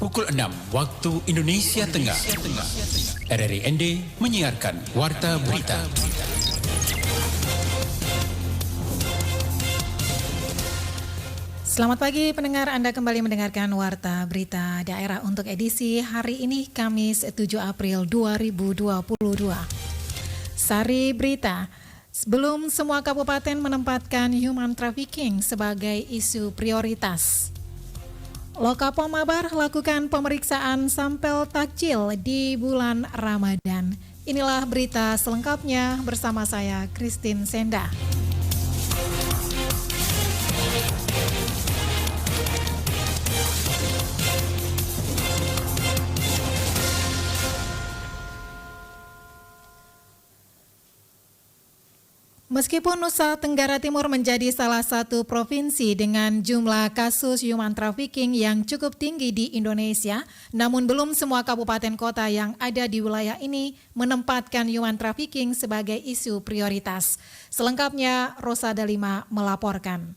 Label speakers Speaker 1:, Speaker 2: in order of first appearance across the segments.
Speaker 1: Pukul 6 waktu Indonesia Tengah. RRI ND menyiarkan Warta Berita.
Speaker 2: Selamat pagi pendengar, Anda kembali mendengarkan Warta Berita Daerah untuk edisi hari ini Kamis 7 April 2022. Sari Berita, belum semua kabupaten menempatkan human trafficking sebagai isu prioritas. Lokapol Mabar lakukan pemeriksaan sampel takjil di bulan Ramadan. Inilah berita selengkapnya bersama saya, Christine Senda. Meskipun Nusa Tenggara Timur menjadi salah satu provinsi dengan jumlah kasus human trafficking yang cukup tinggi di Indonesia, namun belum semua kabupaten kota yang ada di wilayah ini menempatkan human trafficking sebagai isu prioritas. Selengkapnya, Rosa Dalima melaporkan.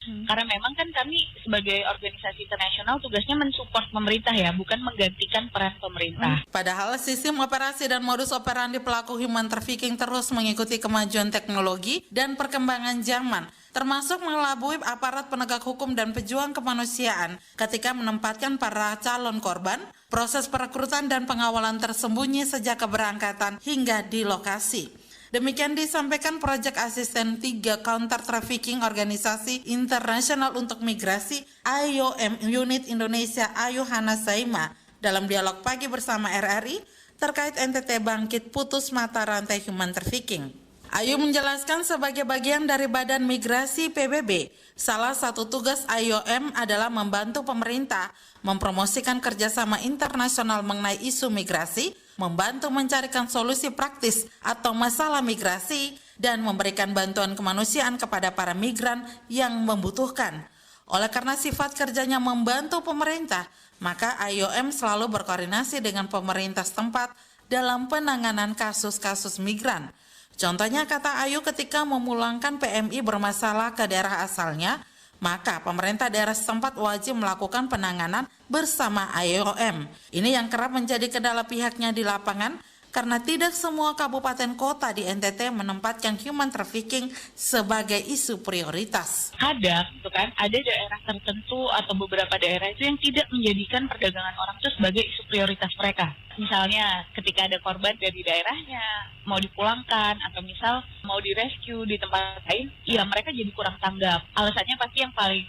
Speaker 3: Karena memang kan kami sebagai organisasi internasional tugasnya mensupport pemerintah ya, bukan menggantikan peran pemerintah.
Speaker 4: Padahal sistem operasi dan modus operandi pelaku human trafficking terus mengikuti kemajuan teknologi dan perkembangan zaman, termasuk mengelabui aparat penegak hukum dan pejuang kemanusiaan ketika menempatkan para calon korban, proses perekrutan dan pengawalan tersembunyi sejak keberangkatan hingga di lokasi. Demikian disampaikan Proyek Asisten 3 Counter Trafficking Organisasi Internasional untuk Migrasi IOM Unit Indonesia Ayu Hana Saima dalam dialog pagi bersama RRI terkait NTT bangkit putus mata rantai human trafficking. Ayu menjelaskan sebagai bagian dari Badan Migrasi PBB, salah satu tugas IOM adalah membantu pemerintah mempromosikan kerjasama internasional mengenai isu migrasi, membantu mencarikan solusi praktis atau masalah migrasi, dan memberikan bantuan kemanusiaan kepada para migran yang membutuhkan. Oleh karena sifat kerjanya membantu pemerintah, maka IOM selalu berkoordinasi dengan pemerintah setempat dalam penanganan kasus-kasus migran. Contohnya, kata Ayu, ketika memulangkan PMI bermasalah ke daerah asalnya, maka pemerintah daerah setempat wajib melakukan penanganan bersama IOM. Ini yang kerap menjadi kendala pihaknya di lapangan karena tidak semua kabupaten kota di NTT menempatkan human trafficking sebagai isu prioritas.
Speaker 3: Kadang itu kan ada daerah tertentu atau beberapa daerah itu yang tidak menjadikan perdagangan orang itu sebagai isu prioritas mereka. Misalnya ketika ada korban dari daerahnya mau dipulangkan atau misal mau direscue di tempat lain, ya mereka jadi kurang tanggap. Alasannya pasti yang paling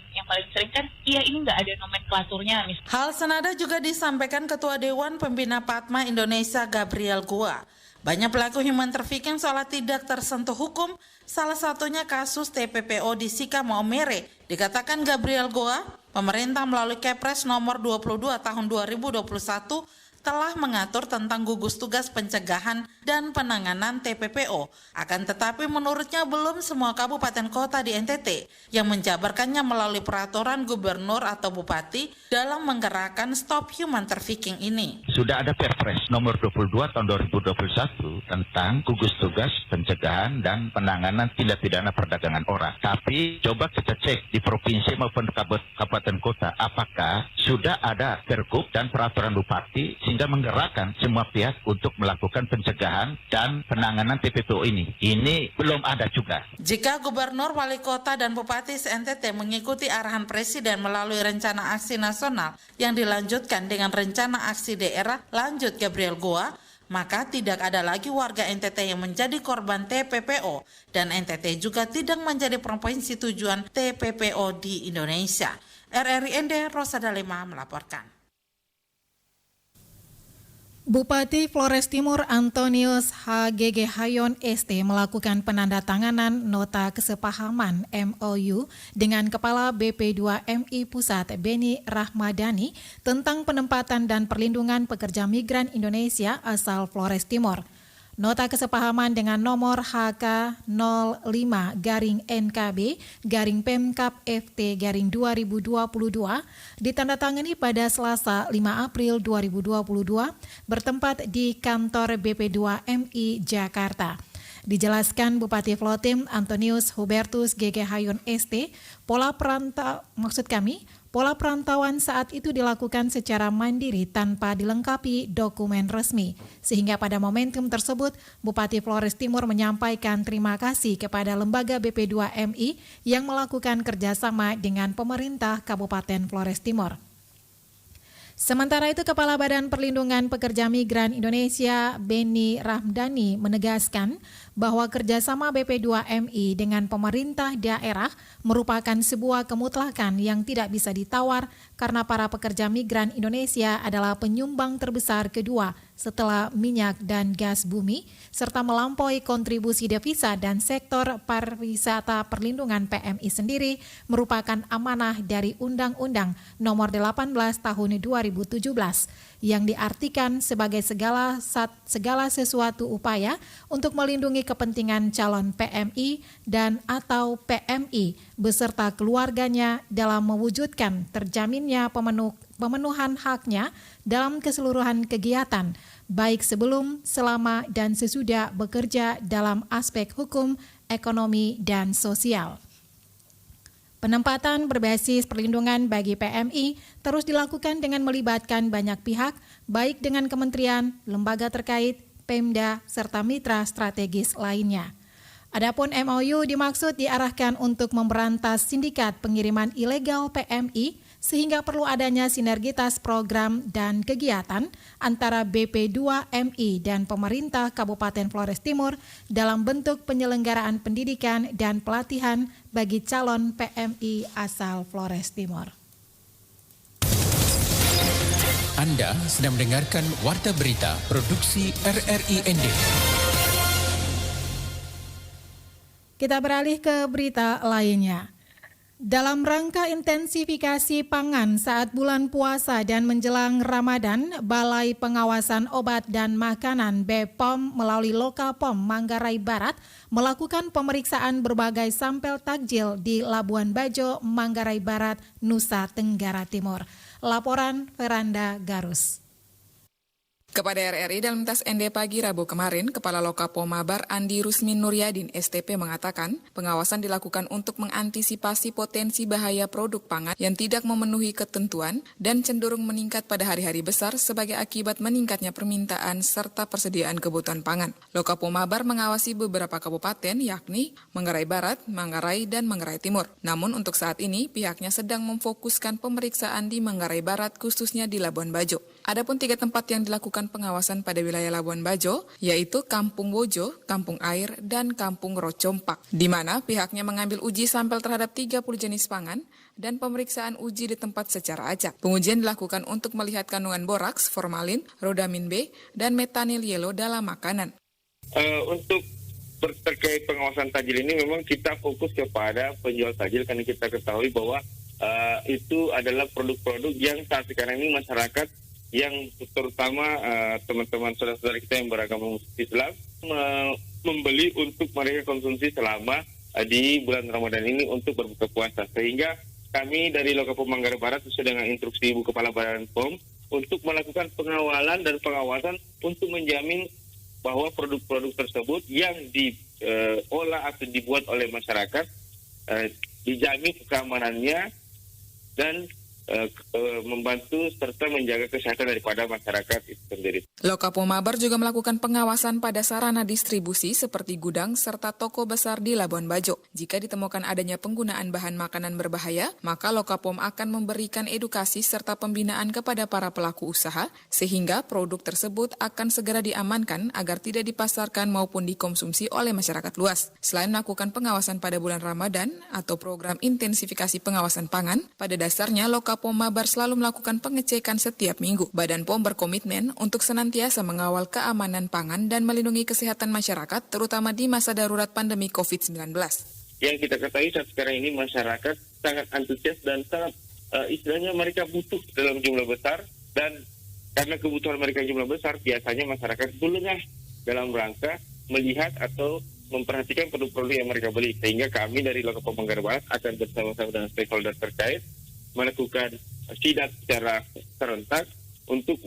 Speaker 3: sering kan, iya ini nggak ada nomenklaturnya.
Speaker 4: Hal senada juga disampaikan Ketua Dewan Pembina Padma Indonesia Gabriel Gua. Banyak pelaku human trafficking seolah tidak tersentuh hukum, salah satunya kasus TPPO di Sika Maumere. Dikatakan Gabriel Gua, pemerintah melalui Kepres nomor 22 tahun 2021 telah mengatur tentang gugus tugas pencegahan dan penanganan TPPO. Akan tetapi menurutnya belum semua kabupaten kota di NTT yang menjabarkannya melalui peraturan gubernur atau bupati dalam menggerakkan stop human trafficking ini.
Speaker 5: Sudah ada Perpres nomor 22 tahun 2021 tentang gugus tugas pencegahan dan penanganan tindak pidana perdagangan orang. Tapi coba kita cek di provinsi maupun kabupaten kota apakah sudah ada Pergub dan peraturan bupati sehingga menggerakkan semua pihak untuk melakukan pencegahan dan penanganan TPPO ini. Ini belum ada juga.
Speaker 4: Jika gubernur, wali kota, dan bupati se-NTT mengikuti arahan presiden melalui rencana aksi nasional yang dilanjutkan dengan rencana aksi daerah lanjut Gabriel Gua, maka tidak ada lagi warga NTT yang menjadi korban TPPO dan NTT juga tidak menjadi provinsi tujuan TPPO di Indonesia. RRI ND, Rosa Dalima melaporkan.
Speaker 2: Bupati Flores Timur Antonius HGG Hayon ST melakukan penandatanganan nota kesepahaman MOU dengan Kepala BP2MI Pusat Beni Rahmadani tentang penempatan dan perlindungan pekerja migran Indonesia asal Flores Timur. Nota kesepahaman dengan nomor HK 05-NKB-Pemkap FT 2022 ditandatangani pada Selasa 5 April 2022 bertempat di kantor BP2MI Jakarta. Dijelaskan Bupati Vlotim Antonius Hubertus GG Hayon ST, pola perantauan saat itu dilakukan secara mandiri tanpa dilengkapi dokumen resmi. Sehingga pada momentum tersebut, Bupati Flores Timur menyampaikan terima kasih kepada lembaga BP2MI yang melakukan kerjasama dengan pemerintah Kabupaten Flores Timur. Sementara itu, Kepala Badan Perlindungan Pekerja Migran Indonesia, Beni Rahmdani, menegaskan bahwa kerjasama BP2MI dengan pemerintah daerah merupakan sebuah kemutlakan yang tidak bisa ditawar karena para pekerja migran Indonesia adalah penyumbang terbesar kedua setelah minyak dan gas bumi, serta melampaui kontribusi devisa dan sektor pariwisata perlindungan PMI sendiri merupakan amanah dari Undang-Undang Nomor 18 Tahun 2017 yang diartikan sebagai segala sesuatu upaya untuk melindungi kepentingan calon PMI dan atau PMI beserta keluarganya dalam mewujudkan terjaminnya pemenuhan haknya dalam keseluruhan kegiatan, baik sebelum, selama, dan sesudah bekerja dalam aspek hukum, ekonomi, dan sosial. Penempatan berbasis perlindungan bagi PMI terus dilakukan dengan melibatkan banyak pihak, baik dengan kementerian, lembaga terkait, Pemda, serta mitra strategis lainnya. Adapun MOU dimaksud diarahkan untuk memberantas sindikat pengiriman ilegal PMI, sehingga perlu adanya sinergitas program dan kegiatan antara BP2MI dan pemerintah Kabupaten Flores Timur dalam bentuk penyelenggaraan pendidikan dan pelatihan bagi calon PMI asal Flores Timur.
Speaker 1: Anda sedang mendengarkan Warta Berita Produksi RRI ND.
Speaker 2: Kita beralih ke berita lainnya. Dalam rangka intensifikasi pangan saat bulan puasa dan menjelang Ramadan, Balai Pengawasan Obat dan Makanan BPOM melalui Lokapom Manggarai Barat melakukan pemeriksaan berbagai sampel takjil di Labuan Bajo, Manggarai Barat, Nusa Tenggara Timur. Laporan Veranda Garus.
Speaker 6: Kepada RRI dalam tas ND pagi Rabu kemarin, Kepala Lokapom Mabar Andi Rusmin Nuryadin STP mengatakan pengawasan dilakukan untuk mengantisipasi potensi bahaya produk pangan yang tidak memenuhi ketentuan dan cenderung meningkat pada hari-hari besar sebagai akibat meningkatnya permintaan serta persediaan kebutuhan pangan. Lokapom Mabar mengawasi beberapa kabupaten yakni Manggarai Barat, Manggarai, dan Manggarai Timur. Namun untuk saat ini pihaknya sedang memfokuskan pemeriksaan di Manggarai Barat khususnya di Labuan Bajo. Adapun 3 tempat yang dilakukan pengawasan pada wilayah Labuan Bajo, yaitu Kampung Bojo, Kampung Air, dan Kampung Rocompak, di mana pihaknya mengambil uji sampel terhadap 30 jenis pangan dan pemeriksaan uji di tempat secara acak. Pengujian dilakukan untuk melihat kandungan boraks, formalin, rodamin B, dan metanil yellow dalam makanan.
Speaker 7: Untuk terkait pengawasan tajil ini memang kita fokus kepada penjual tajil karena kita ketahui bahwa itu adalah produk-produk yang saat sekarang ini masyarakat yang terutama teman-teman saudara-saudara kita yang beragama Islam membeli untuk mereka konsumsi selama di bulan Ramadan ini untuk berbuka puasa. Sehingga kami dari Lokapom Manggarai Barat sesuai dengan instruksi Ibu Kepala Badan POM untuk melakukan pengawalan dan pengawasan untuk menjamin bahwa produk-produk tersebut yang diolah atau dibuat oleh masyarakat dijamin keamanannya dan membantu serta menjaga kesehatan daripada masyarakat itu sendiri.
Speaker 6: Lokapom Mabar juga melakukan pengawasan pada sarana distribusi seperti gudang serta toko besar di Labuan Bajo. Jika ditemukan adanya penggunaan bahan makanan berbahaya, maka Lokapom akan memberikan edukasi serta pembinaan kepada para pelaku usaha sehingga produk tersebut akan segera diamankan agar tidak dipasarkan maupun dikonsumsi oleh masyarakat luas. Selain melakukan pengawasan pada bulan Ramadan atau program intensifikasi pengawasan pangan, pada dasarnya Lokapom Mabar selalu melakukan pengecekan setiap minggu. Badan POM berkomitmen untuk senantiasa mengawal keamanan pangan dan melindungi kesehatan masyarakat, terutama di masa darurat pandemi COVID-19.
Speaker 7: Yang kita ketahui saat sekarang ini masyarakat sangat antusias dan sangat istilahnya mereka butuh dalam jumlah besar, dan karena kebutuhan mereka jumlah besar, biasanya masyarakat itu lengah dalam rangka melihat atau memperhatikan produk-produk yang mereka beli. Sehingga kami dari Lokapom Manggarai Barat akan bersama-sama dengan stakeholder terkait melakukan sidak secara serentak untuk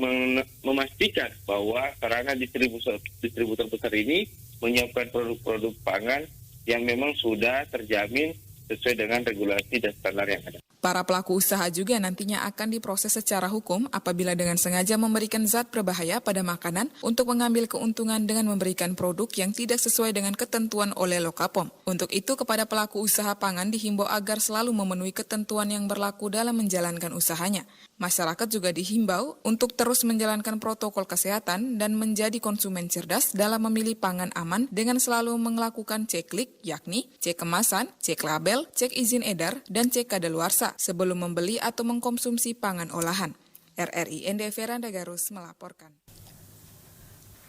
Speaker 7: memastikan bahwa sarana distributor besar ini menyiapkan produk-produk pangan yang memang sudah terjamin sesuai dengan regulasi dan standar yang ada.
Speaker 6: Para pelaku usaha juga nantinya akan diproses secara hukum apabila dengan sengaja memberikan zat berbahaya pada makanan untuk mengambil keuntungan dengan memberikan produk yang tidak sesuai dengan ketentuan oleh Lokapom. Untuk itu, kepada pelaku usaha pangan dihimbau agar selalu memenuhi ketentuan yang berlaku dalam menjalankan usahanya. Masyarakat juga dihimbau untuk terus menjalankan protokol kesehatan dan menjadi konsumen cerdas dalam memilih pangan aman dengan selalu melakukan ceklik, yakni cek kemasan, cek label, cek izin edar, dan cek kadaluarsa sebelum membeli atau mengkonsumsi pangan olahan. RRI ND Veranda Garus melaporkan.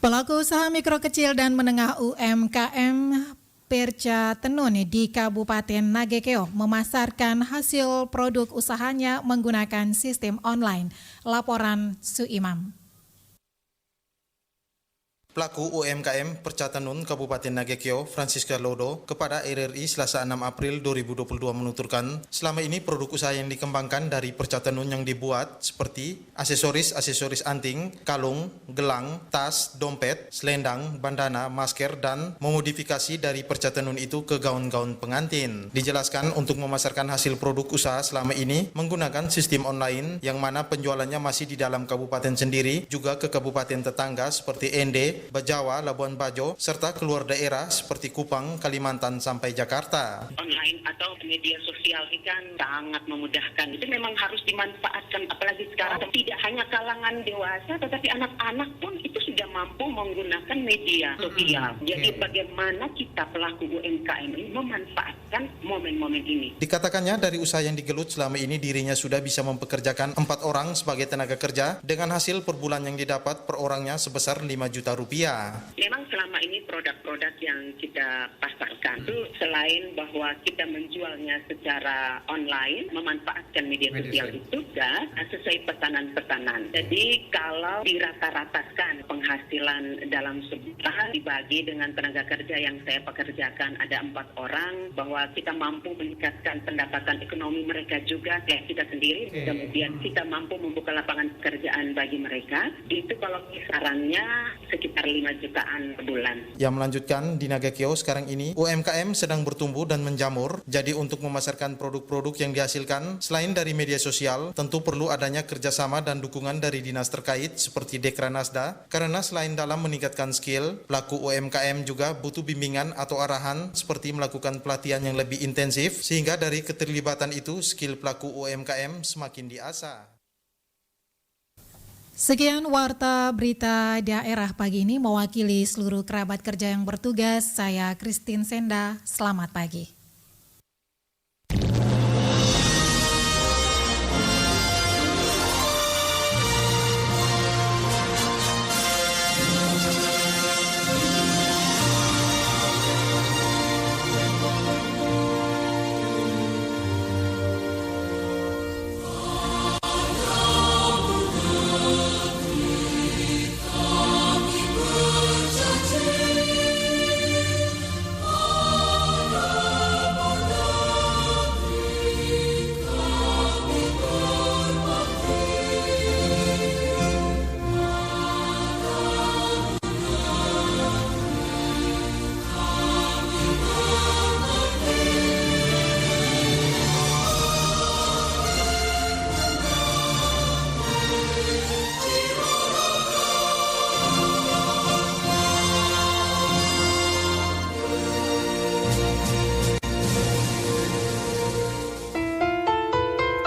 Speaker 2: Pelaku usaha mikro kecil dan menengah UMKM Perca Tenun di Kabupaten Nagekeo memasarkan hasil produk usahanya menggunakan sistem online. Laporan Suimam.
Speaker 8: Pelaku UMKM Perca Tenun Kabupaten Nagekeo, Francisca Lodo, kepada RRI Selasa 6 April 2022 menuturkan, selama ini produk usaha yang dikembangkan dari Perca Tenun yang dibuat seperti aksesoris anting, kalung, gelang, tas, dompet, selendang, bandana, masker, dan memodifikasi dari Perca Tenun itu ke gaun-gaun pengantin. Dijelaskan untuk memasarkan hasil produk usaha selama ini menggunakan sistem online yang mana penjualannya masih di dalam kabupaten sendiri, juga ke kabupaten tetangga seperti ND, Bajawa, Labuan Bajo, serta keluar daerah seperti Kupang, Kalimantan, sampai Jakarta.
Speaker 9: Online atau media sosial ini kan sangat memudahkan. Itu memang harus dimanfaatkan, apalagi sekarang tidak hanya kalangan dewasa, tetapi anak-anak pun itu sudah mampu menggunakan media sosial. Jadi bagaimana kita pelaku UMKM ini memanfaatkan momen-momen ini.
Speaker 8: Dikatakannya dari usaha yang digelut selama ini dirinya sudah bisa mempekerjakan 4 orang sebagai tenaga kerja dengan hasil per bulan yang didapat per orangnya sebesar 5 juta rupiah.
Speaker 9: Memang selama ini produk-produk yang kita pasarkan itu selain bahwa kita menjualnya secara online, memanfaatkan media sosial itu juga sesuai pesanan-pesanan. Jadi kalau dirata-ratakan penghasilan dalam sebulan dibagi dengan tenaga kerja yang saya pekerjakan ada 4 orang, bahwa kita mampu meningkatkan pendapatan ekonomi mereka juga kayak kita sendiri, kemudian kita mampu membuka lapangan pekerjaan bagi mereka, itu kalau kisarannya sekitar 5 jutaan per bulan.
Speaker 8: Yang melanjutkan, di Nagekeo sekarang ini UMKM sedang bertumbuh dan menjamur. Jadi untuk memasarkan produk-produk yang dihasilkan selain dari media sosial, tentu perlu adanya kerjasama dan dukungan dari dinas terkait seperti Dekranasda, karena selain dalam meningkatkan skill, pelaku UMKM juga butuh bimbingan atau arahan seperti melakukan pelatihan yang lebih intensif, sehingga dari keterlibatan itu skill pelaku UMKM semakin diasah.
Speaker 2: Sekian warta berita daerah pagi ini, mewakili seluruh kerabat kerja yang bertugas, saya Christine Senda, selamat pagi.